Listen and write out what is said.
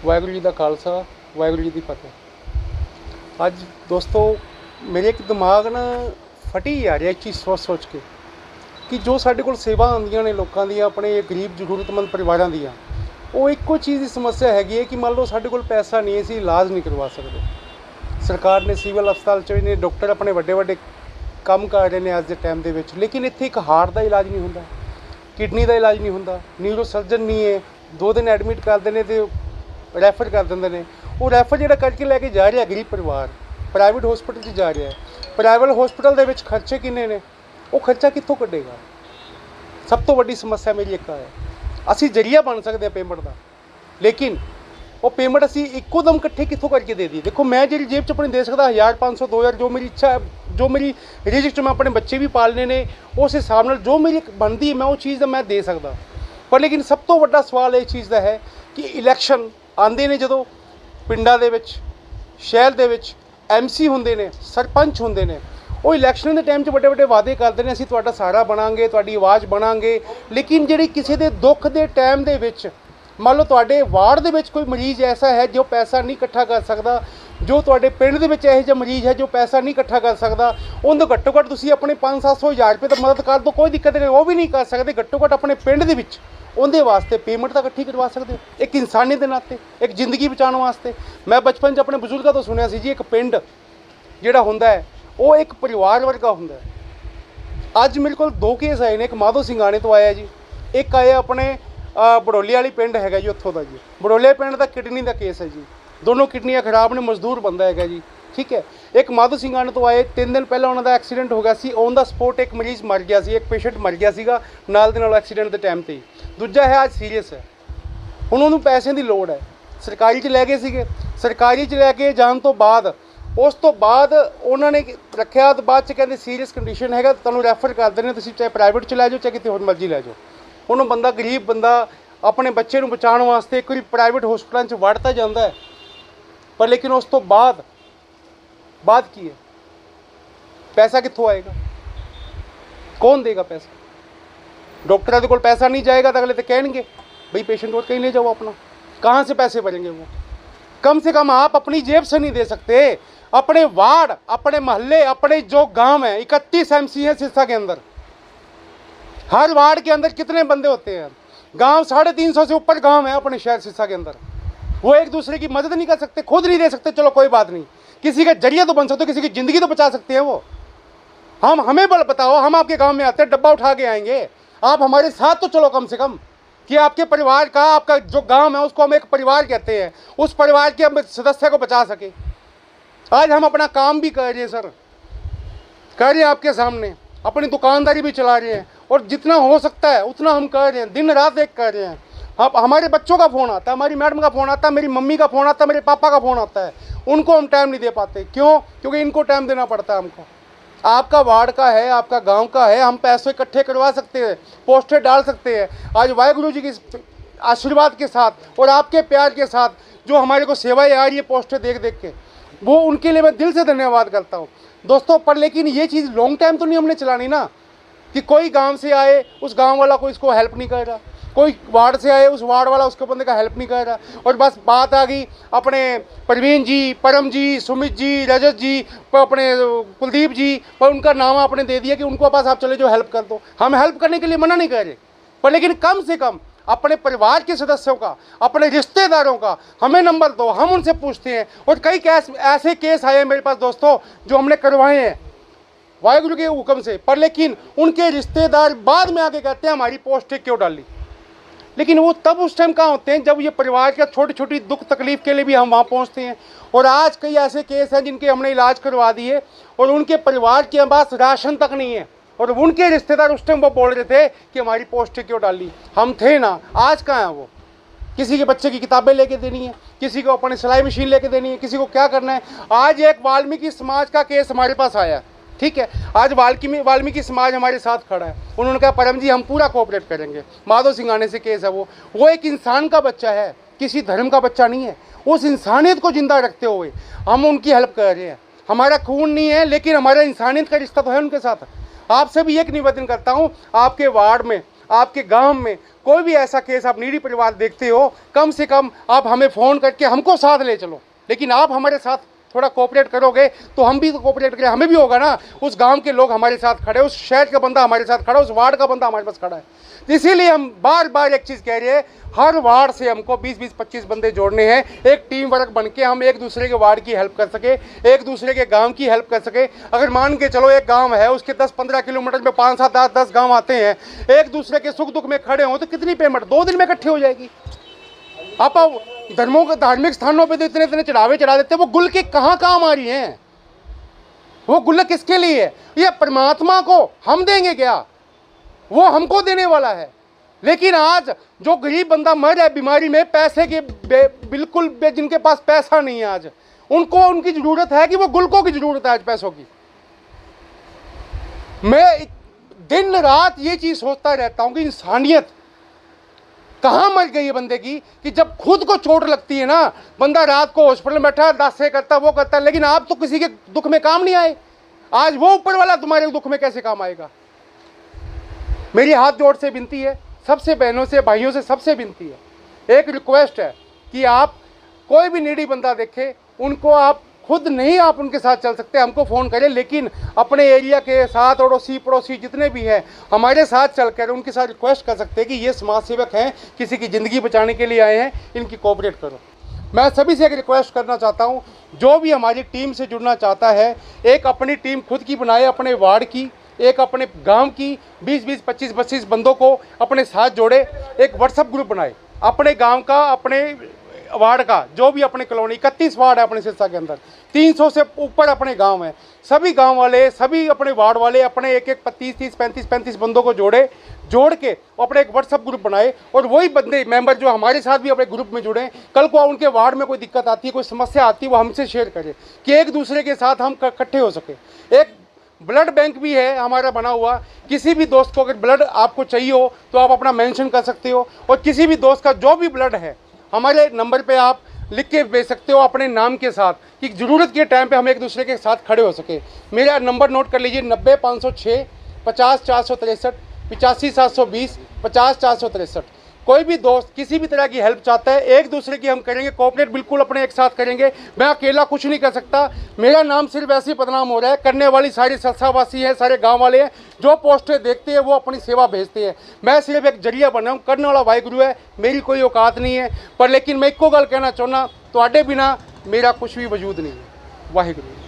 वाहगुरू जी का खालसा वाहगुरू जी की फतेह। अज दोस्तों मेरे एक दिमाग ना फटी जा रहा एक चीज़ सोच सोच के कि जो साढ़े कोल सेवा आंदियां ने लोगों दी अपने गरीब जरूरतमंद परिवारों दी वो एको चीज़ की समस्या हैगी है कि मान लो साढ़े कोल पैसा नहीं असीं इलाज नहीं करवा सकते। सरकार ने सिविल अस्पताल च ने डॉक्टर अपने वड्डे वड्डे काम कर रहे हैं अज के टाइम के विच, लेकिन इत्थे एक हार्ट का इलाज नहीं होंदा, किडनी का इलाज नहीं होंदा, न्यूरो सर्जन नहीं है, 2 दिन एडमिट करते हैं तो रैफर कर देंगे ने। वो रैफर जो करके लैके जा रहा गरीब परिवार प्राइवेट हॉस्पिटल जा रहा है। प्राइवेट हॉस्पिटल के खर्चे किन्ने ने, वो खर्चा कितों कढ़ेगा? सब तो वड्डी समस्या मेरी एक है, असी जरिया बन सकते हैं पेमेंट का, लेकिन वो पेमेंट असी इक्को दम कट्ठे कितों करके दे दी। देखो मैं जी जेब च अपनी दे सकता 1000 500 2000 जो मेरी इच्छा है, जो मेरी रिजिक मैं अपने बच्चे भी पालने ने, उस हिसाब नाल जो मेरी बनती है मैं वो चीज़ मैं दे सकता। पर लेकिन सब तो वड्डा सवाल इस चीज़ का है कि इलैक्शन आते हैं जो पिंडा दे विच शहर दे विच MC होंदे ने, सरपंच होंदे ने, वो इलैक्शन के टाइम बड़े बड़े वादे करते हैं, असीं तुहाडा सहारा बनांगे, तुहाडी आवाज़ बनांगे, लेकिन जिहड़ी किसी के दुख के टाइम दे विच मान लो तुहाडे वार्ड दे विच कोई मरीज़ ऐसा है जो पैसा नहीं इकट्ठा कर सकता, जो तुहाडे पिंड दे विच इहो जिहा मरीज़ है जो पैसा नहीं इकट्ठा कर सकता, उन्हें घट्टो घट्ट तुसीं अपने 500-700 हज़ार रुपये तो मदद कर दो, कोई दिक्कत नहीं, वो भी नहीं कर सकते, घट्टो घट्ट अपने पिंड दे विच उनके वास्ते पेमेंट तो इकट्ठी करवा सकते हो, एक इंसानियत के नाते, एक जिंदगी बचाने वास्ते। मैं बचपन अपने बजुर्गों तो सुनिया सी जी एक पिंड जिहड़ा हुंदा है वो एक परिवार वर्गा हुंदा है। अज मेरे को 2 केस आए ने, एक माधो सिंघाने तो आया जी, एक आया अपने बड़ोली वाली पिंड है जी, उत्थों का जी बड़ोले पिंड का किडनी का केस है जी, दोनों किडनियाँ खराब ने, मजदूर बंदा है जी, ठीक है। एक माधो सिंघाने तो आए 3 दिन पहले उन्होंने एक्सीडेंट हो गया सी, ऑन द स्पॉट एक मरीज़ मर गया सी, एक पेशेंट मर गया सीगा नाल दे नाल एक्सीडेंट के टाइम ते ही। दूजा है आज सीरीयस है, हुण उन्होंने पैसे की लोड़ है, सरकारी च लै गए सीगे, सरकारी च लैके जान तो बाद उस तो बाद उन्होंने रखा तो बाद कहते सीरीयस कंडीशन है तुहानूं रैफर कर देने, तुसीं चाहे प्राइवेट च लै जाओ चाहे कितने होर मर्जी लै जाओ। उन्होंने बंदा गरीब बंदा अपने बच्चे को बचाने वास्ते एक बार प्राइवेट हॉस्पिटल च वड़ता जाता है, पर लेकिन उस तो बाद की है, पैसा कित्थों आएगा, कौन देगा पैसा? डॉक्टर के कोल पैसा नहीं जाएगा तो अगले तो कहेंगे भाई पेशेंट और कहीं ले जाओ अपना, कहाँ से पैसे भरेंगे वो? कम से कम आप अपनी जेब से नहीं दे सकते, अपने वार्ड, अपने मोहल्ले, अपने जो गांव है, 31 MC है सिरसा के अंदर, हर वार्ड के अंदर कितने बंदे होते हैं? गांव 350 से ऊपर गांव है अपने शहर सिरसा के अंदर, वो एक दूसरे की मदद नहीं कर सकते, खुद नहीं दे सकते, चलो कोई बात नहीं, किसी का जरिया तो बन सकते हो, किसी की ज़िंदगी तो बचा सकते हैं वो। हमें बल बताओ, हम आपके गांव में आते हैं, डब्बा उठा के आएंगे, आप हमारे साथ तो चलो कम से कम, कि आपके परिवार का, आपका जो गांव है उसको हम एक परिवार कहते हैं, उस परिवार के हम सदस्य को बचा सके। आज हम अपना काम भी कर रहे हैं सर, कर रहे हैं आपके सामने, अपनी दुकानदारी भी चला रहे हैं, और जितना हो सकता है उतना हम कर रहे हैं, दिन रात एक कर रहे हैं। अब हमारे बच्चों का फ़ोन आता है, हमारी मैडम का फ़ोन आता है, मेरी मम्मी का फ़ोन आता है, मेरे पापा का फ़ोन आता है, उनको हम टाइम नहीं दे पाते। क्यों? क्योंकि इनको टाइम देना पड़ता है हमको। आपका वार्ड का है, आपका गांव का है, हम पैसे इकट्ठे करवा सकते हैं, पोस्टर डाल सकते हैं। आज वाहेगुरु जी के आशीर्वाद के साथ और आपके प्यार के साथ जो हमारे को सेवाएं आ रही है पोस्टर देख देख के, वो उनके लिए मैं दिल से धन्यवाद करता हूँ दोस्तों। पर लेकिन ये चीज़ लॉन्ग टाइम तो नहीं हमने चलानी ना, कि कोई गांव से आए उस गांव वाला कोई इसको हेल्प नहीं कर रहा, कोई वार्ड से आए उस वार्ड वाला उसके बंदे का हेल्प नहीं कर रहा, और बस बात आ गई अपने प्रवीण जी, परम जी, सुमित जी, रजत जी, अपने कुलदीप जी, पर उनका नाम आपने दे दिया कि उनको पास आप चले जो हेल्प कर दो। हम हेल्प करने के लिए मना नहीं कर रहे, पर लेकिन कम से कम अपने परिवार के सदस्यों का, अपने रिश्तेदारों का हमें नंबर दो, हम उनसे पूछते हैं। और कई ऐसे केस आए हैं मेरे पास दोस्तों जो हमने करवाए हैं वाहेगुरु के हुक्म से, पर लेकिन उनके रिश्तेदार बाद में आके कहते हैं हमारी पोस्ट क्यों डाली। लेकिन वो तब उस टाइम कहाँ होते हैं जब ये परिवार का छोटी छोटी दुख तकलीफ के लिए भी हम वहाँ पहुँचते हैं। और आज कई ऐसे केस हैं जिनके हमने इलाज करवा दिए और उनके परिवार के पास राशन तक नहीं है, और उनके रिश्तेदार उस टाइम वो बोल रहे थे कि हमारी पोस्ट क्यों डाली। हम थे ना, आज कहाँ है वो? किसी के बच्चे की किताबें लेके देनी है, किसी को अपनी सिलाई मशीन लेके देनी है, किसी को क्या करना है। आज एक वाल्मीकि समाज का केस हमारे पास आया, ठीक है, आज वाल्मीकि समाज हमारे साथ खड़ा है, उन्होंने कहा परम जी हम पूरा कोऑपरेट करेंगे। माधो सिंघाने से केस है, वो एक इंसान का बच्चा है, किसी धर्म का बच्चा नहीं है। उस इंसानियत को जिंदा रखते हुए हम उनकी हेल्प कर रहे हैं। हमारा खून नहीं है लेकिन हमारा इंसानियत का रिश्ता तो है उनके साथ। आपसे भी एक निवेदन करता हूँ, आपके वार्ड में आपके गांव में कोई भी ऐसा केस आप नीडी परिवार देखते हो, कम से कम आप हमें फ़ोन करके हमको साथ ले चलो। लेकिन आप हमारे साथ थोड़ा कोऑपरेट करोगे तो हम भी तो कोऑपरेट करें, हमें भी होगा ना। उस गांव के लोग हमारे साथ खड़े, उस शहर का बंदा हमारे साथ खड़ा, उस वार्ड का बंदा हमारे पास खड़ा है। तो इसीलिए हम बार बार एक चीज़ कह रहे हैं, हर वार्ड से हमको 20-25 बंदे जोड़ने हैं। एक टीम वर्क बन के हम एक दूसरे के वार्ड की हेल्प कर सके, एक दूसरे के गांव की हेल्प कर सके। अगर मान के चलो एक गांव है, उसके 10-15 किलोमीटर में 5-7-10 गांव आते हैं, एक दूसरे के सुख दुख में खड़े हों तो कितनी पेमेंट 2 दिन में इकट्ठी हो जाएगी। आप धर्मों के धार्मिक स्थानों पे तो इतने इतने चढ़ावे चढ़ा देते हैं, वो गुल के कहाँ काम आ रही हैं? वो गुल्लक किसके लिए है? ये परमात्मा को हम देंगे क्या? वो हमको देने वाला है। लेकिन आज जो गरीब बंदा मर रहा है बीमारी में, पैसे के बिल्कुल जिनके पास पैसा नहीं है, आज उनको उनकी जरूरत है कि वो गुल्लकों की जरूरत है आज पैसों की। मैं दिन रात ये चीज सोचता रहता हूं कि इंसानियत कहाँ मर गई है बंदे की, कि जब खुद को चोट लगती है ना, बंदा रात को हॉस्पिटल में बैठा है, दासे करता वो करता है, लेकिन आप तो किसी के दुख में काम नहीं आए। आज वो ऊपर वाला तुम्हारे दुख में कैसे काम आएगा? मेरी हाथ जोड़ से विनती है, सबसे बहनों से भाइयों से सबसे विनती है, एक रिक्वेस्ट है कि आप कोई भी नीडी बंदा देखे, उनको आप खुद नहीं आप उनके साथ चल सकते, हमको फ़ोन करें, लेकिन अपने एरिया के साथ अड़ोसी पड़ोसी जितने भी हैं हमारे साथ चलकर उनके साथ रिक्वेस्ट कर सकते हैं कि ये समाज सेवक हैं, किसी की ज़िंदगी बचाने के लिए आए हैं, इनकी कोऑपरेट करो। मैं सभी से एक रिक्वेस्ट करना चाहता हूँ, जो भी हमारी टीम से जुड़ना चाहता है, एक अपनी टीम खुद की बनाए, अपने वार्ड की, एक अपने गांव की, 20-20, 25-25 बंदों को अपने साथ जोड़े, एक व्हाट्सएप ग्रुप बनाए अपने गांव का, अपने वार्ड का, जो भी अपने कॉलोनी 31 वार्ड है अपने सिरसा के अंदर, 300 से ऊपर अपने गांव हैं, सभी गांव वाले, सभी अपने वार्ड वाले अपने एक 30-30, 35-35 बंदों को जोड़ के अपने एक व्हाट्सएप ग्रुप बनाए, और वही बंदे मेंबर जो हमारे साथ भी अपने ग्रुप में जुड़े, कल को उनके वार्ड में कोई दिक्कत आती है, कोई समस्या आती है, वो हमसे शेयर करें कि एक दूसरे के साथ हम इकट्ठे हो सके। एक ब्लड बैंक भी है हमारा बना हुआ, किसी भी दोस्त को अगर ब्लड आपको चाहिए हो तो आप अपना मेंशन कर सकते हो, और किसी भी दोस्त का जो भी ब्लड है हमारे नंबर पे आप लिख के भेज सकते हो अपने नाम के साथ, कि ज़रूरत के टाइम पे हम एक दूसरे के साथ खड़े हो सके। मेरा नंबर नोट कर लीजिए, 90-506 50-463, 85-720 50-463। कोई भी दोस्त किसी भी तरह की हेल्प चाहता है, एक दूसरे की हम करेंगे, कोऑपरेट बिल्कुल अपने एक साथ करेंगे। मैं अकेला कुछ नहीं कर सकता, मेरा नाम सिर्फ ऐसे ही बदनाम हो रहा है, करने वाली सारी सरसावासी हैं, सारे गांव वाले हैं, जो पोस्टें देखते हैं वो अपनी सेवा भेजते हैं। मैं सिर्फ एक जरिया बना हूँ, करने वाला वाहिगुरु है, मेरी कोई औकात नहीं है। पर लेकिन मैं एको गल कहना चाहना, तुहाडे बिना मेरा कुछ भी वजूद नहीं है। वाहिगुरु।